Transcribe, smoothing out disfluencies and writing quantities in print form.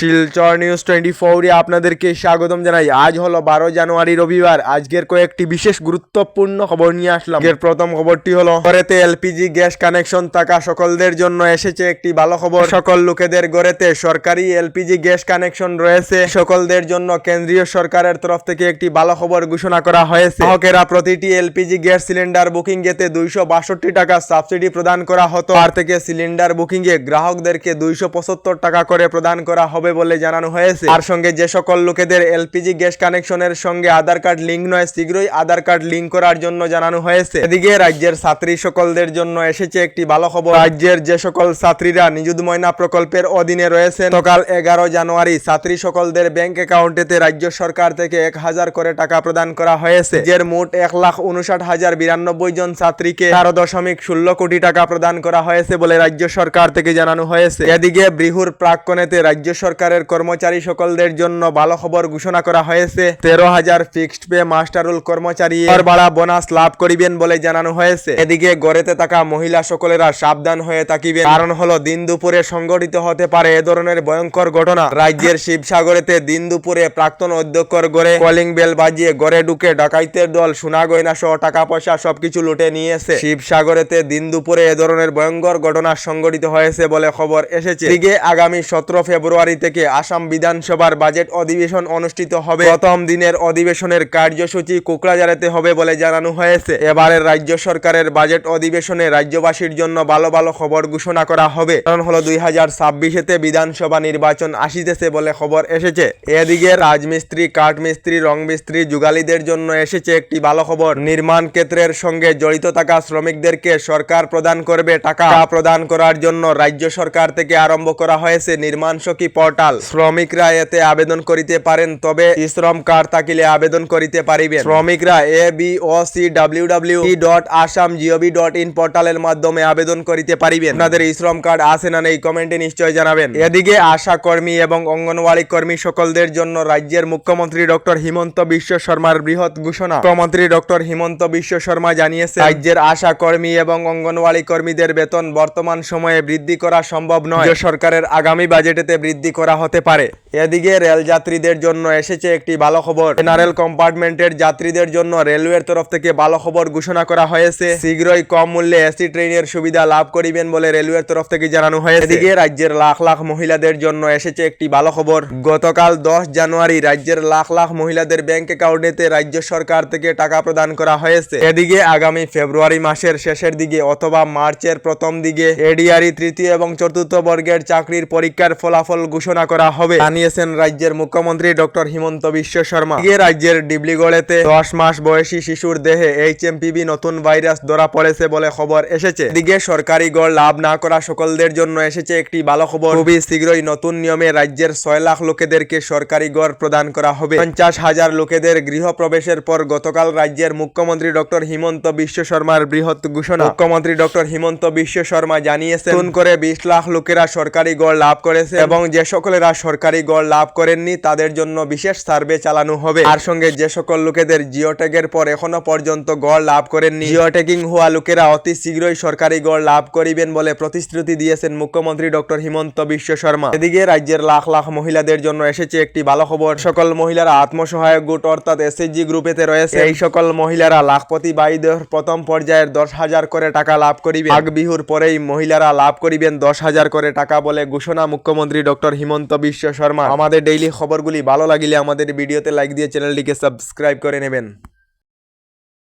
Silchar news 24 আপনাদেরকে স্বাগতম জানাই। আজ হলো 12 জানুয়ারি রবিবার। আজকের কয়েকটি বিশেষ গুরুত্বপূর্ণ খবর নিয়ে আসলাম। এর প্রথম খবরটি হলো ঘরেতে এলপিজি গ্যাস কানেকশন থাকা সকলদের জন্য এসেছে একটি ভালো খবর। সকল লোকেদের ঘরেতে সরকারি এলপিজি গ্যাস কানেকশন রয়েছে সকলদের জন্য কেন্দ্রীয় সরকারের তরফ থেকে একটি ভালো খবর ঘোষণা করা হয়েছে। গ্রাহকেরা প্রতিটি এলপিজি গ্যাস সিলিন্ডার বুকিং এতে 262 টাকা সাবসিডি প্রদান করা হতো। আর থেকে সিলিন্ডার বুকিং এ গ্রাহকদেরকে 275 টাকা করে প্রদান করা হবে বলে জানানো হয়েছে। আর সঙ্গে যে সকল লোকেদের এলপিজি গ্যাস কানেকশনের সঙ্গে আধার কার্ড লিঙ্ক নয় শীঘ্রই আধার কার্ড লিঙ্ক করার জন্য জানানো হয়েছে। এদিকে রাজ্যের ছাত্রী সকলদের জন্য এসেছে একটি ভালো খবর। রাজ্যের যে সকল ছাত্রীরা নিযুত ময়না প্রকল্পের অধীনে রয়েছেন সকাল 11 জানুয়ারি ছাত্রী সকলদের ব্যাংক অ্যাকাউন্টেতে রাজ্য সরকার থেকে 1000 করে টাকা প্রদান করা হয়েছে। এর মোট 1,59,092 জন ছাত্রীকে 4.16 কোটি টাকা প্রদান করা হয়েছে বলে রাজ্য সরকার থেকে জানানো হয়েছে। এদিকে বৃহুর প্রাক্কনেতে রাজ্য সরকারের কর্মচারী সকলদের জন্য ভালো খবর ঘোষণা করা হয়েছে। 13,000 ফিক্সড পে মাস্টারুল কর্মচারী বাড়া বোনাস লাভ করিবেন বলে জানানো হয়েছে। এদিকে গড়েতে থাকা মহিলা সকলেরা সাবধান হয়ে থাকিবেন, কারণ হলো দিন দুপুরে সংঘটিত হতে পারে এ ধরনের ভয়ঙ্কর ঘটনা। রাজ্যের শিবসাগরেতে দিন দুপুরে প্রাক্তন অধ্যক্ষর গড়ে কলিং বেল বাজিয়ে গড়ে ঢুকে ডাকাইতের দল সোনা গয়না সহ টাকা পয়সা সবকিছু লুটে নিয়েছে। শিবসাগরেতে দিন দুপুরে এ ধরনের ভয়ঙ্কর ঘটনা সংঘটিত হয়েছে বলে খবর এসেছে। এদিকে আগামী 17 ফেব্রুয়ারি থেকে আসাম বিধানসভার বাজেট অধিবেশন অনুষ্ঠিত হবে। প্রথম দিনের অধিবেশনের কার্যসূচি কোকরাঝাড়েতে হবে বলে জানানো হয়েছে। এবারের রাজ্য সরকারের বাজেট অধিবেশনে রাজ্যবাসীর জন্য ভালো ভালো খবর ঘোষণা করা হবে। কারণ হলো 2026-তে বিধানসভা নির্বাচন আসিতেছে বলে খবর এসেছে। এদিকে রাজমিস্ত্রি, কাঠমিস্ত্রি, রং মিস্ত্রি, যুগালীদের জন্য এসেছে একটি ভালো খবর। নির্মাণ ক্ষেত্রের সঙ্গে জড়িত থাকা শ্রমিকদেরকে সরকার প্রদান করবে টাকা। প্রদান করার জন্য রাজ্য সরকার থেকে আরম্ভ করা হয়েছে নির্মাণ সখী পোর্টাল। শ্রমিকরা এতে আবেদন করিতে পারেন, তবে শ্রম কার্ড থাকিলে আবেদন করিতে পারিবেন। শ্রমিকরা abocwww.assam.gov.in পোর্টালের মাধ্যমে আবেদন করিতে পারিবেন। আপনাদের শ্রম কার্ড আছে না নেই কমেন্টে নিশ্চয় জানাবেন। এদিকে আশা কর্মী এবং অঙ্গনওয়াড়ি কর্মী সকলদের জন্য রাজ্যের মুখ্যমন্ত্রী ডক্টর হিমন্ত বিশ্ব শর্মার বৃহৎ ঘোষণা। মুখ্যমন্ত্রী ডক্টর হিমন্ত বিশ্ব শর্মা জানিয়েছে রাজ্যের আশা কর্মী এবং অঙ্গনওয়াড়ি কর্মীদের বেতন বর্তমান সময়ে বৃদ্ধি করা সম্ভব নয়। সরকারের আগামী বাজেটেতে বৃদ্ধি করা হতে পারে। এদিকে রেল যাত্রীদের জন্য এসেছে একটি ভালো খবর। জেনারেল কম্পার্টমেন্টের যাত্রীদের জন্য রেলওয়ের তরফ থেকে ভালো খবর ঘোষণা করা হয়েছে। শীঘ্রই কম মূল্যে এসি ট্রেনের সুবিধা লাভ করিবেন বলে রেলওয়ের তরফ থেকে জানানো হয়েছে। এদিকে রাজ্যের লাখ লাখ মহিলাদের জন্য এসেছে একটি ভালো খবর। গতকাল 10 জানুয়ারি রাজ্যের লাখ লাখ মহিলাদের ব্যাংক অ্যাকাউন্টেতে রাজ্য সরকার থেকে টাকা প্রদান করা হয়েছে। এদিকে আগামী ফেব্রুয়ারি মাসের শেষের দিকে অথবা মার্চের প্রথম দিকে এডিআরই তৃতীয় এবং চতুর্থ বর্গের চাকরির পরীক্ষার ফলাফল ঘোষণা করা হবে জানিয়েছেন রাজ্যের মুখ্যমন্ত্রী ডক্টর হিমন্ত বিশ্ব শর্মা। রাজ্যের ডিবলিগড়েতে 10 মাস বয়সী শিশুর দেহে HMPV নতুন ভাইরাস ধরা পড়েছে বলে খবর এসেছে। এদিকে সরকারি গড় লাভ না করা সকলদের জন্য এসেছে একটি ভালো খবর। খুবই শীঘ্রই নতুন নিয়মে রাজ্যের 6 লাখ লোকেদেরকে সরকারি গড় প্রদান করা হবে। 50,000 লোকেদের গৃহ প্রবেশের পর গতকাল রাজ্যের মুখ্যমন্ত্রী ডক্টর হিমন্ত বিশ্ব শর্মার বৃহৎ ঘোষণা। মুখ্যমন্ত্রী ডক্টর হিমন্ত বিশ্ব শর্মা জানিয়েছেন নতুন করে 20 লাখ লোকেরা সরকারি গড় লাভ করেছে এবং যে সকলেরা সরকারি গড় লাভ করেননি তাদের জন্য বিশেষ সার্ভে চালানো হবে। আর সঙ্গে যে সকল লোকেদের জিও ট্যাগের পর এখনো পর্যন্ত গড় লাভ করেননি, জিও ট্যাগিং হওয়া লোকেরা অতি শীঘ্রই সরকারি গড় লাভ করিবেন বলে প্রতিশ্রুতি দিয়েছেন মুখ্যমন্ত্রী ডক্টর হিমন্ত বিশ্ব শর্মা। এদিকে রাজ্যের লাখ লাখ মহিলাদের জন্য এসেছে একটি ভালো খবর। সকল মহিলারা আত্মসহায়ক গোট অর্থাৎ SHG গ্রুপেতে রয়েছে। এই সকল মহিলারা লাখপতি বাইদের প্রথম পর্যায়ের 10,000 করে টাকা লাভ করিবেন। মাঘ বিহুর পরেই মহিলারা লাভ করিবেন 10,000 করে টাকা বলে ঘোষণা মুখ্যমন্ত্রী ডক্টর হিমন্ত বিশ্ব শর্মা। আমাদের ডেইলি খবরগুলি ভালো লাগিলে আমাদের ভিডিওতে লাইক দিয়ে চ্যানেলটিকে সাবস্ক্রাইব করে নেবেন।